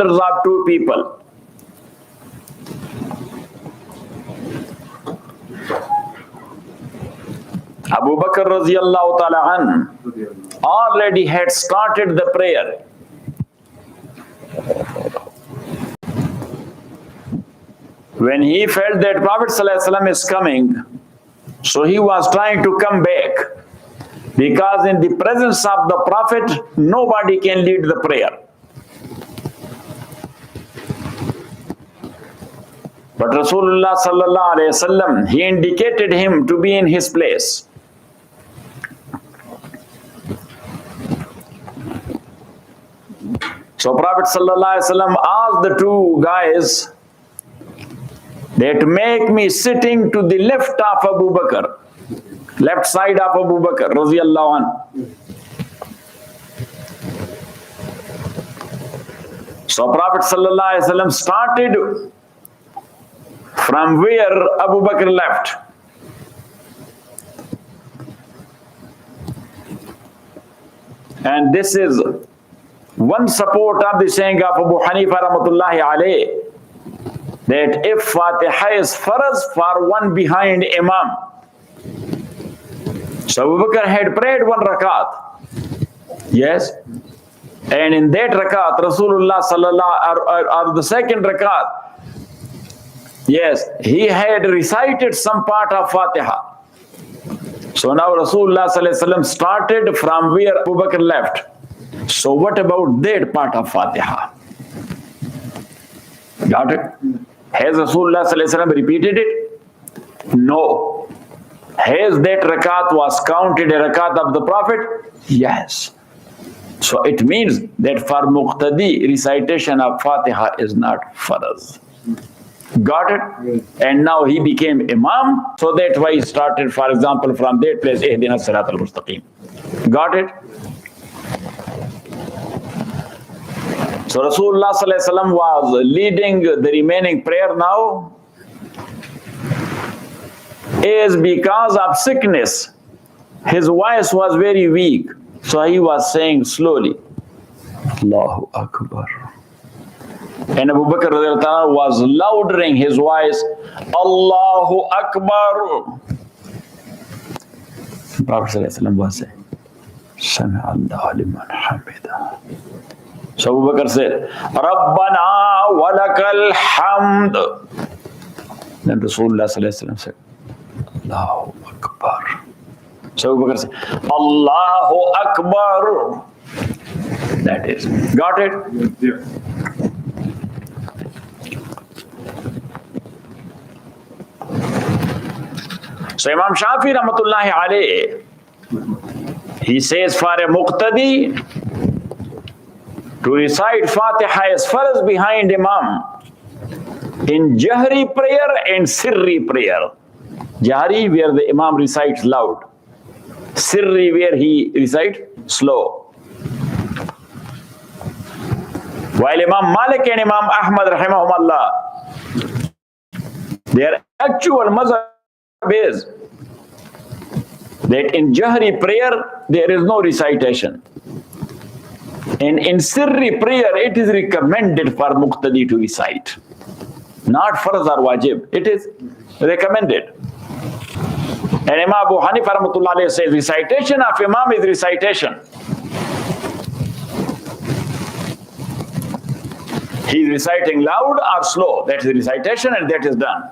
of two people. Abu Bakr radiallahu ta'ala an already had started the prayer. When he felt that Prophet ﷺ is coming, so he was trying to come back, because in the presence of the Prophet, nobody can lead the prayer. But Rasulullah sallallahu alayhi wasallam, he indicated him to be in his place. So Prophet sallallahu alayhi wasallam asked the two guys that make me sitting to the left of Abu Bakr, left side of Abu Bakr radiyallahu anhu. So Prophet sallallahu alayhi wasallam started from where Abu Bakr left. And this is one support of the saying of Abu Hanifa rahmatullahi alayh, that if Fatiha is farz for one behind Imam. So Abu Bakr had prayed one rakat. Yes. And in that rakat, Rasulullah sallallahu or the second rakat, yes, he had recited some part of Fatiha. So now Rasulullah sallallahu alaihi wasallam started from where Abu Bakr left. So what about that part of Fatiha? Got it? Has Rasulullah sallallahu alaihi wasallam repeated it? No. Has that rakat was counted a rakat of the Prophet? Yes. So it means that for Muqtadi, recitation of Fatiha is not farz. Got it? And now he became Imam, so that's why he started, for example, from that place, Ihdina Sirat al-Mustaqim. Got it? So Rasulullah sallallahu alaihi wasallam was leading the remaining prayer now is because of sickness. His voice was very weak, so he was saying slowly, Allahu Akbar. And Abu Bakr was loudering his voice, Allahu Akbar. The Prophet ﷺ was saying, Sami'allahu liman hamida. So Abu Bakr said, Rabbana walakal hamd. Then Rasulullah ﷺ said, Allahu Akbar. So Abu Bakr said, Allahu Akbar. That is. Got it? Yeah. So Imam Shafi rahmatullahi alayhi, he says for a muqtadi to recite Fatiha as far as behind Imam in Jahri prayer and Sirri prayer. Jahri where the Imam recites loud, Sirri where he recites slow. While Imam Malik and Imam Ahmad rahimahumullah, their actual mazhab is that in Jahri prayer there is no recitation. And in Sirri prayer it is recommended for Muqtadi to recite. Not farz or wajib, it is recommended. And Imam Abu Hanifa rahmatullah alayhi says recitation of Imam is recitation. He is reciting loud or slow, that is recitation and that is done.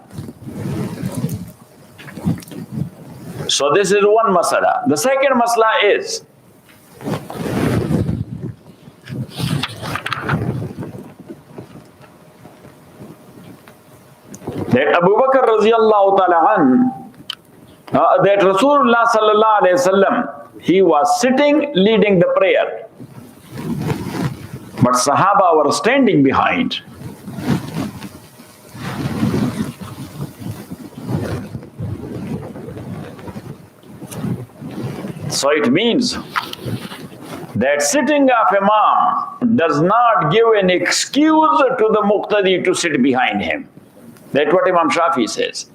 So this is one masala. The second masala is that Abu Bakr radiallahu ta'ala an, that Rasulullah sallallahu alayhi wasallam, he was sitting leading the prayer, but Sahaba were standing behind. So it means that sitting of Imam does not give an excuse to the Muqtadi to sit behind him. That's what Imam Shafi says.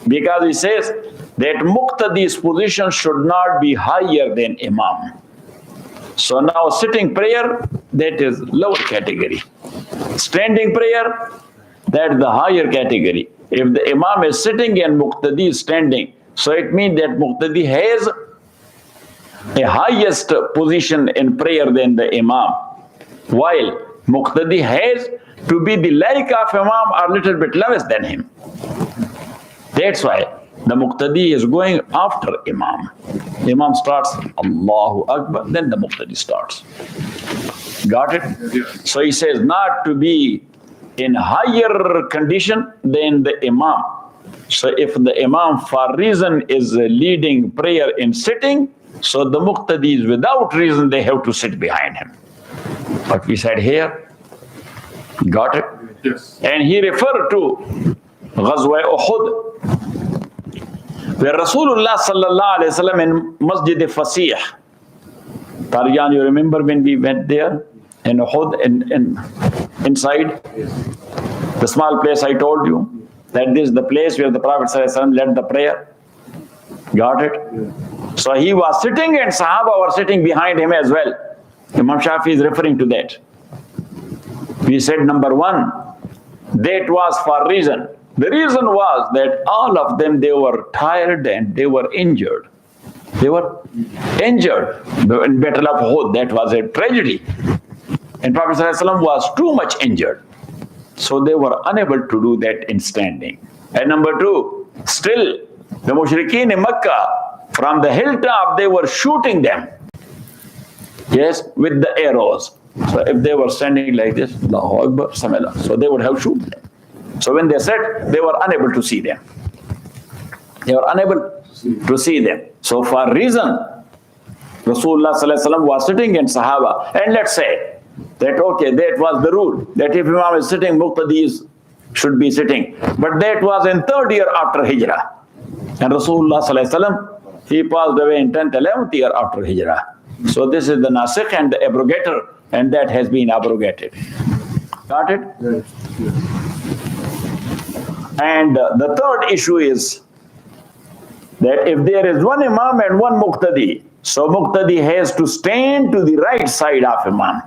Because he says that Muqtadi's position should not be higher than Imam. So now sitting prayer, that is lower category. Standing prayer, that's the higher category. If the Imam is sitting and Muqtadi is standing, so it means that Muqtadi has a highest position in prayer than the Imam, while Muqtadi has to be the like of Imam or a little bit less than him. That's why the Muqtadi is going after Imam. Imam starts Allahu Akbar, then the Muqtadi starts. Got it? So he says not to be in higher condition than the Imam. So if the Imam for reason is leading prayer in sitting, so the Muqtadis without reason they have to sit behind him. But we said here, got it? Yes. And he referred to Ghazwa Uhud, where Rasulullah sallallahu alayhi wa sallam in Masjid Fasih. Tarjan, you remember when we went there in Uhud, inside? Yes. The small place I told you, that this is the place where the Prophet sallallahu alayhi wa sallam led the prayer. Got it? Yes. So he was sitting and Sahaba were sitting behind him as well. Imam Shafi is referring to that. We said number one, that was for reason. The reason was that all of them, they were tired and they were injured. They were injured in Battle of Uhud. That was a tragedy. And Prophet ﷺ was too much injured. So they were unable to do that in standing. And number two, still the mushrikeen in Makkah, from the hilltop, they were shooting them. Yes, with the arrows. So if they were standing like this, Allahu Akbar, Samela, so they would have shoot them. So when they said, they were unable to see them. They were unable to see them. So for reason, Rasulullah sallallahu alaihi wasallam was sitting in Sahaba. And let's say that, okay, that was the rule, that if Imam is sitting, Muqtadis should be sitting. But that was in 3rd year after Hijrah. And Rasulullah sallallahu alaihi wasallam, he passed away in 10th, 11th year after Hijrah. So this is the nasikh and the abrogator, and that has been abrogated. Got it? Yes. Yes. And the third issue is that if there is one Imam and one Muqtadi, so Muqtadi has to stand to the right side of Imam.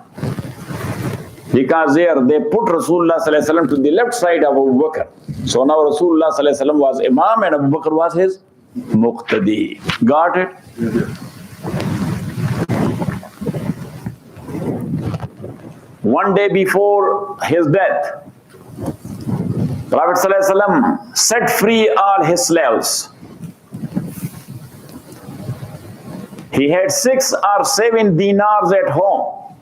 Because there they put Rasulullah sallallahu alaihi wasallam to the left side of Abu Bakr. So now Rasulullah sallallahu alaihi wasallam was Imam and Abu Bakr was his Muqtadi. Got it? Yes. One day before his death, Prophet ﷺ set free all his slaves. He had 6 or 7 dinars at home.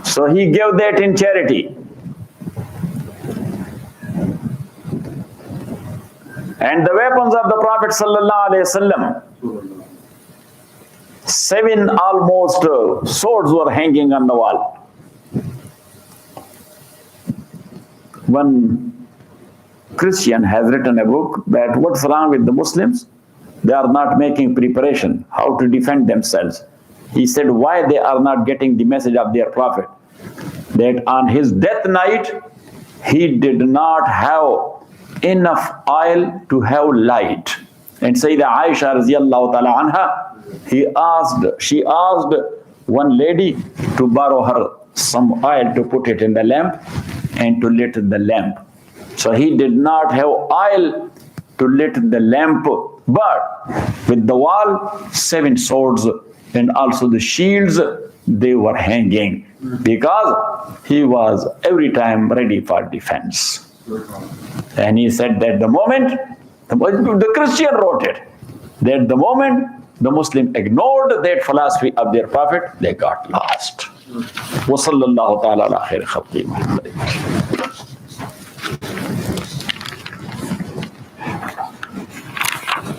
So he gave that in charity. And the weapons of the Prophet ﷺ, 7 almost swords were hanging on the wall. One Christian has written a book that what's wrong with the Muslims? They are not making preparation, how to defend themselves. He said why they are not getting the message of their Prophet. That on his death night, he did not have enough oil to have light. And Sayyidah Aisha radiallahu ta'ala anha, she asked one lady to borrow her some oil to put it in the lamp and to lit the lamp. So he did not have oil to lit the lamp, but with the wall, 7 swords and also the shields, they were hanging because he was every time ready for defense. And he said that the moment, the Christian wrote it, that the moment the Muslim ignored that philosophy of their Prophet, they got lost. وصلى الله تعالى على خير خلقه محمد.